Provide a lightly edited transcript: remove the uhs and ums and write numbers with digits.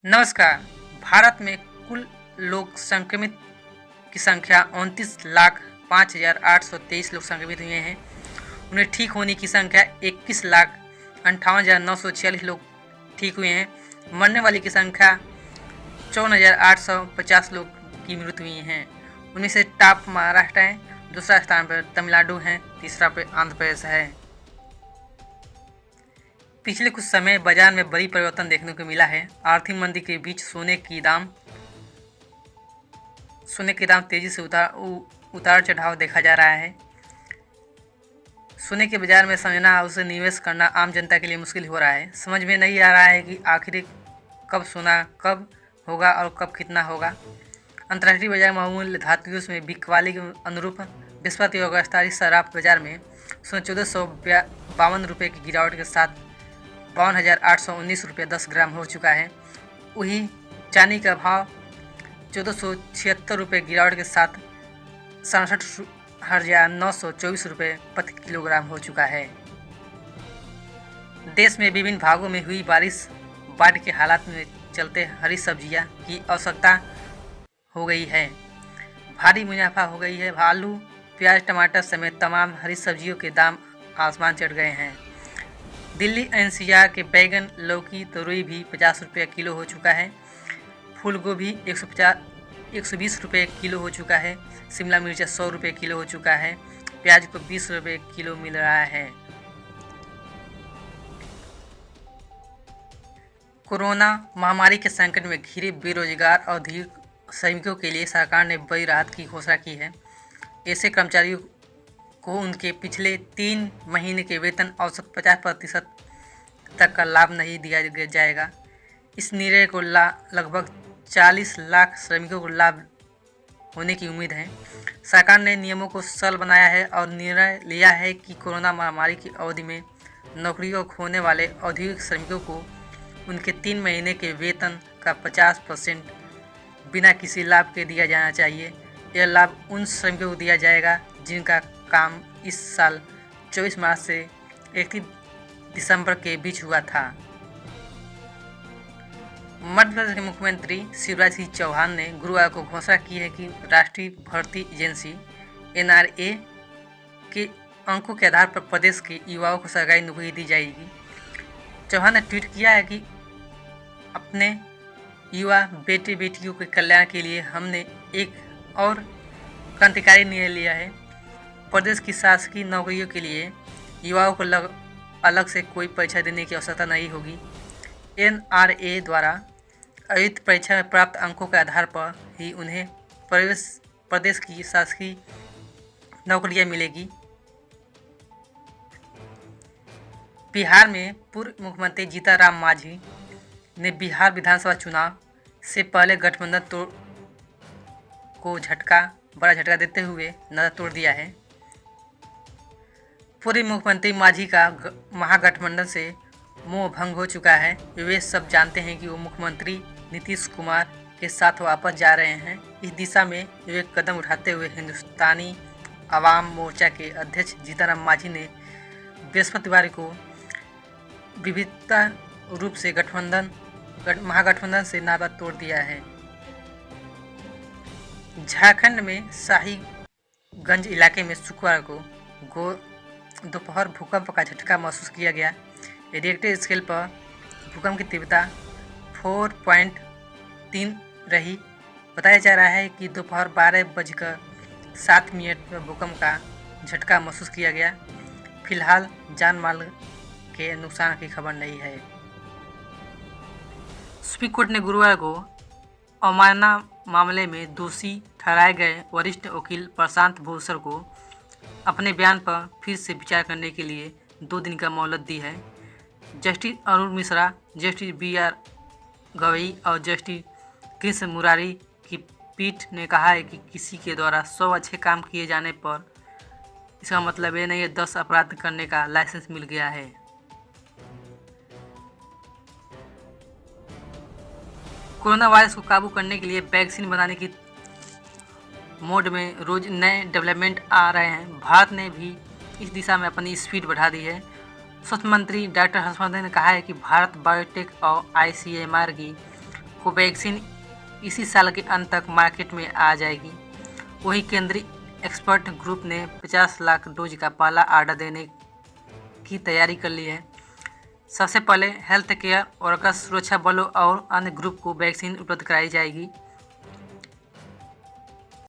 नमस्कार। भारत में कुल लोग संक्रमित की संख्या 29,05,823 लोग संक्रमित हुए हैं। उन्हें ठीक होने की संख्या 21,58,946 लोग ठीक हुए हैं। मरने वाली की संख्या 54,850 लोग की मृत्यु हुई हैं। उनमें से टॉप महाराष्ट्र है, दूसरा स्थान पर तमिलनाडु है, तीसरा पर आंध्र प्रदेश है। पिछले कुछ समय बाजार में बड़ी परिवर्तन देखने को मिला है। आर्थिक मंदी के बीच सोने के दाम तेजी से उतार चढ़ाव देखा जा रहा है। सोने के बाजार में समझना और उसे निवेश करना आम जनता के लिए मुश्किल हो रहा है। समझ में नहीं आ रहा है कि आखिर कब सोना कब होगा और कब कितना होगा। अंतर्राष्ट्रीय बाजार मामूल धातुओं में बिकवाली के अनुरूप बृहस्पति और गिरफ्तारी शराब बाजार में सोना 1452 रुपये की गिरावट के साथ 52,819 रुपये 10 ग्राम हो चुका है। वहीं चांदी का भाव 1476 रुपये गिरावट के साथ 67,924 रुपये प्रति किलोग्राम हो चुका है। देश में विभिन्न भागों में हुई बारिश बाढ़ के हालात में चलते हरी सब्जियां की आवश्यकता हो गई है। भारी मुनाफा हो गई है। आलू, प्याज, टमाटर समेत तमाम हरी सब्जियों के दाम आसमान चढ़ गए हैं। दिल्ली एनसीआर के बैगन, लौकी, तोरई भी 50 रुपये किलो हो चुका है। फूल गोभी 120 रुपये किलो हो चुका है। शिमला मिर्च 100 रुपये किलो हो चुका है। प्याज को 20 रुपये किलो मिल रहा है। कोरोना महामारी के संकट में घिरे बेरोजगार और श्रमिकों के लिए सरकार ने बड़ी राहत की घोषणा की है। ऐसे कर्मचारियों को उनके पिछले 3 महीने के वेतन औसत 50% तक का लाभ नहीं दिया जाएगा। इस निर्णय को लगभग 40 लाख श्रमिकों को लाभ होने की उम्मीद है। सरकार ने नियमों को सरल बनाया है और निर्णय लिया है कि कोरोना महामारी की अवधि में नौकरियों को खोने वाले औद्योगिक श्रमिकों को उनके 3 महीने के वेतन का 50% बिना किसी लाभ के दिया जाना चाहिए। यह लाभ उन श्रमिकों को दिया जाएगा जिनका काम इस साल 24 मार्च से 31 दिसंबर के बीच हुआ था। मध्य प्रदेश के मुख्यमंत्री शिवराज सिंह चौहान ने गुरुवार को घोषणा की है कि राष्ट्रीय भर्ती एजेंसी NRA के अंकों के आधार पर प्रदेश के युवाओं को सरकारी नौकरी दी जाएगी। चौहान ने ट्वीट किया है कि अपने युवा बेटे बेटियों के कल्याण के लिए हमने एक और क्रांतिकारी निर्णय लिया है। प्रदेश की शासकीय नौकरियों के लिए युवाओं को अलग से कोई परीक्षा देने की आवश्यकता नहीं होगी। NRA द्वारा आयोजित परीक्षा में प्राप्त अंकों के आधार पर ही उन्हें प्रदेश की शासकीय नौकरियां मिलेगी। बिहार में पूर्व मुख्यमंत्री जीतनराम मांझी ने बिहार विधानसभा चुनाव से पहले गठबंधन को बड़ा झटका देते हुए नाता तोड़ दिया है। पूर्व मुख्यमंत्री मांझी का महागठबंधन से मोह भंग हो चुका है। वे सब जानते हैं कि वो मुख्यमंत्री नीतीश कुमार के साथ वापस जा रहे हैं। इस दिशा में वे कदम उठाते हुए हिंदुस्तानी आवाम मोर्चा के अध्यक्ष जीतनराम मांझी ने बृहस्पतिवार को विविधता रूप से महागठबंधन से नाता तोड़ दिया है। झारखंड में शाहीगंज इलाके में शुक्रवार को दोपहर भूकंप का झटका महसूस किया गया। रिक्टर स्केल पर भूकंप की तीव्रता 4.3 रही। बताया जा रहा है कि दोपहर 12:07 पर भूकंप का झटका महसूस किया गया। फिलहाल जान माल के नुकसान की खबर नहीं है। सुप्रीम कोर्ट ने गुरुवार को अवमानना मामले में दोषी ठहराए गए वरिष्ठ वकील प्रशांत भूषण को अपने बयान पर फिर से विचार करने के लिए 2 दिन का मोहलत दी है। Justice Arun Mishra, justice BR Gavai और जस्टिस कृष्ण मुरारी की पीठ ने कहा है कि किसी के द्वारा 100 अच्छे काम किए जाने पर इसका मतलब ये नहीं है 10 अपराध करने का लाइसेंस मिल गया है। कोरोना वायरस को काबू करने के लिए वैक्सीन बनाने की मोड में रोज नए डेवलपमेंट आ रहे हैं। भारत ने भी इस दिशा में अपनी स्पीड बढ़ा दी है। स्वास्थ्य मंत्री डॉक्टर हर्षवर्धन ने कहा है कि भारत बायोटेक और ICMR की कोवैक्सीन इसी साल के अंत तक मार्केट में आ जाएगी। वही केंद्रीय एक्सपर्ट ग्रुप ने 50 लाख डोज का पहला ऑर्डर देने की तैयारी कर ली है। सबसे पहले हेल्थ केयर वर्कर्स, सुरक्षा बलों और अन्य ग्रुप को वैक्सीन उपलब्ध कराई जाएगी।